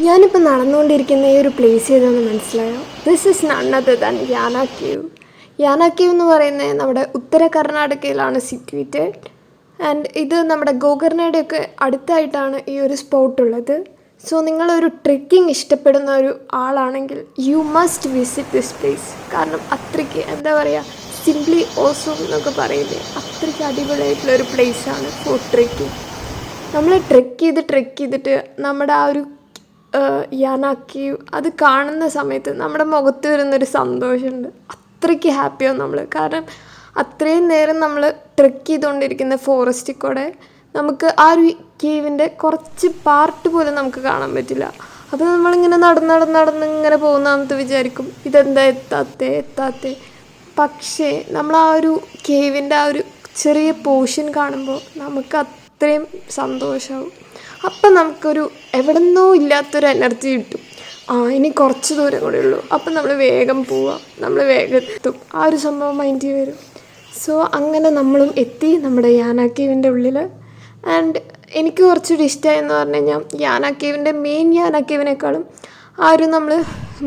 ഞാനിപ്പോൾ നടന്നുകൊണ്ടിരിക്കുന്ന ഈ ഒരു പ്ലേസ് ഏതാണെന്ന് മനസ്സിലായോ? This is none other than Yana cave. Yana cave എന്ന് പറയുന്നത് നമ്മുടെ ഉത്തര കർണാടകയിലാണ് സിറ്റുവേറ്റഡ്. ആൻഡ് ഇത് നമ്മുടെ ഗോകർണയുടെയൊക്കെ അടുത്തായിട്ടാണ് ഈ ഒരു സ്പോട്ടുള്ളത്. സോ നിങ്ങളൊരു ട്രെക്കിംഗ് ഇഷ്ടപ്പെടുന്ന ഒരു ആളാണെങ്കിൽ you must visit this place. കാരണം അത്രയ്ക്ക് എന്താ പറയുക, സിംപ്ലി ഓസം എന്നൊക്കെ പറയില്ലേ, അത്രയ്ക്ക് അടിപൊളിയായിട്ടുള്ളൊരു പ്ലേസാണ് ഫോർ ട്രെക്കിംഗ്. നമ്മൾ ട്രെക്ക് ചെയ്തിട്ട് നമ്മുടെ ആ ഒരു യാനാക്കി അത് കാണുന്ന സമയത്ത് നമ്മുടെ മുഖത്ത് വരുന്നൊരു സന്തോഷമുണ്ട്. അത്രയ്ക്ക് ഹാപ്പിയാവും നമ്മൾ. കാരണം അത്രയും നേരം നമ്മൾ ട്രെക്ക് ചെയ്തുകൊണ്ടിരിക്കുന്ന ഫോറസ്റ്റിൽ കൂടെ നമുക്ക് ആ ഒരു കേവിൻ്റെ കുറച്ച് പാർട്ട് പോലും നമുക്ക് കാണാൻ പറ്റില്ല. അപ്പോൾ നമ്മളിങ്ങനെ നടന്ന് ഇങ്ങനെ പോകുന്ന നമുക്ക് വിചാരിക്കും ഇതെന്താ എത്താത്തേ. പക്ഷേ നമ്മൾ ആ ഒരു കേവിൻ്റെ ആ ഒരു ചെറിയ പോർഷൻ കാണുമ്പോൾ നമുക്ക് അത്രയും സന്തോഷമാവും. അപ്പം നമുക്കൊരു എവിടെ നിന്നോ ഇല്ലാത്തൊരു എനർജി കിട്ടും. ഇനി കുറച്ച് ദൂരം കൂടെ ഉള്ളൂ, അപ്പം നമ്മൾ വേഗം പോവാം, നമ്മൾ വേഗം എത്തും, ആ ഒരു സംഭവം മൈൻഡിൽ വരും. സോ അങ്ങനെ നമ്മളും എത്തി നമ്മുടെ യാന കേവിൻ്റെ ഉള്ളിൽ. ആൻഡ് എനിക്ക് കുറച്ചുകൂടി ഇഷ്ടമായെന്ന് പറഞ്ഞു കഴിഞ്ഞാൽ യാന കേവിൻ്റെ മെയിൻ യാന കേവിനേക്കാളും ആ ഒരു നമ്മൾ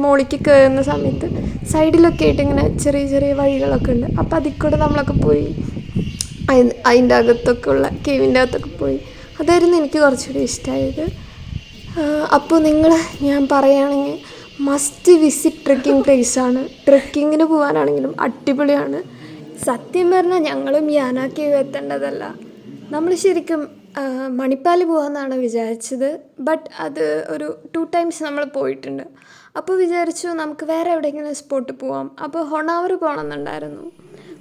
മോളിക്ക് കയറുന്ന സമയത്ത് സൈഡിലൊക്കെ ആയിട്ട് ഇങ്ങനെ ചെറിയ ചെറിയ വഴികളൊക്കെ ഉണ്ട്. അപ്പോൾ അതിൽ കൂടെ നമ്മളൊക്കെ പോയി അതിൻ്റെ അകത്തൊക്കെ ഉള്ള കേവിൻ്റെ അകത്തൊക്കെ പോയി. അതായിരുന്നു എനിക്ക് കുറച്ചുകൂടി ഇഷ്ടമായത്. അപ്പോൾ ഞാൻ പറയുകയാണെങ്കിൽ മസ്റ്റ് വിസിറ്റ് ട്രെക്കിംഗ് പ്ലേസാണ്. ട്രെക്കിങ്ങിന് പോകാനാണെങ്കിലും അടിപൊളിയാണ്. സത്യം പറഞ്ഞാൽ ഞങ്ങളും യാന കേവ് എത്തേണ്ടതല്ല, നമ്മൾ ശരിക്കും മണിപ്പാൽ പോകാമെന്നാണ് വിചാരിച്ചത്. ബട്ട് അത് ഒരു 2 times നമ്മൾ പോയിട്ടുണ്ട്. അപ്പോൾ വിചാരിച്ചു നമുക്ക് വേറെ എവിടെയെങ്കിലും സ്പോട്ട് പോവാം. അപ്പോൾ ഹൊണാവർ പോകണമെന്നുണ്ടായിരുന്നു.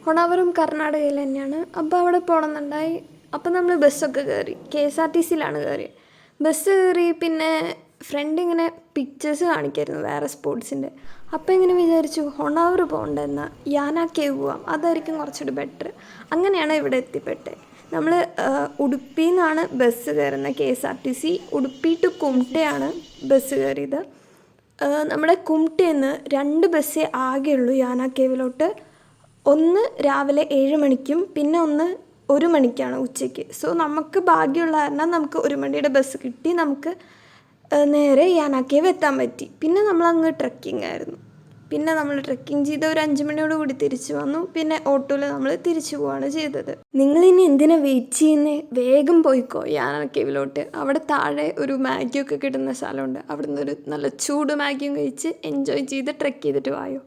ഹൊണാവറും കർണാടകയിൽ തന്നെയാണ്. അപ്പോൾ അവിടെ പോകണമെന്നുണ്ടായി. അപ്പോൾ നമ്മൾ ബസ്സൊക്കെ കയറി, KSRTCയിലാണ് കയറിയത്. ബസ് കയറി, പിന്നെ ഫ്രണ്ട് ഇങ്ങനെ പിക്ചേഴ്സ് കാണിക്കായിരുന്നു വേറെ സ്പോർട്സിൻ്റെ. അപ്പോൾ ഇങ്ങനെ വിചാരിച്ചു ഹൊണാവർ പോകണ്ടെന്ന്, യാന കേവ് പോവാം, അതായിരിക്കും കുറച്ചുകൂടി ബെറ്റർ. അങ്ങനെയാണ് ഇവിടെ എത്തിപ്പെട്ടത്. നമ്മൾ ഉടുപ്പിയിൽ നിന്നാണ് ബസ് കയറുന്നത്, KSRTC. ഉടുപ്പി ടു കുംട്ടയാണ് ബസ് കയറിയത്. നമ്മുടെ കുംട്ടയിൽ നിന്ന് 2 ബസ്സേ ആകെയുള്ളൂ യാന കേവിലോട്ട്. ഒന്ന് രാവിലെ 7 മണിക്കും പിന്നെ ഒന്ന് 1 മണിക്കാണ് ഉച്ചയ്ക്ക്. സോ നമുക്ക് ഭാഗ്യമുള്ള കാരണം നമുക്ക് 1 മണിയുടെ ബസ് കിട്ടി. നമുക്ക് നേരെ യാന കേവ് എത്താൻ പറ്റി. പിന്നെ നമ്മളങ്ങ് ട്രെക്കിംഗ് ആയിരുന്നു. പിന്നെ നമ്മൾ ട്രെക്കിംഗ് ചെയ്ത് ഒരു 5 മണിയോട് കൂടി തിരിച്ചു വന്നു. പിന്നെ ഓട്ടോയിൽ നമ്മൾ തിരിച്ചു പോവുകയാണ് ചെയ്തത്. നിങ്ങളിനി എന്തിനാ വെയിറ്റ് ചെയ്യുന്നേ? വേഗം പോയിക്കോ യാന കേവിലോട്ട്. അവിടെ താഴെ ഒരു മാഗിയൊക്കെ കിട്ടുന്ന സ്ഥലമുണ്ട്. അവിടെ നിന്നൊരു നല്ല ചൂട് മാഗിയും കഴിച്ച് എൻജോയ് ചെയ്ത് ട്രെക്ക് ചെയ്തിട്ട് വായോ.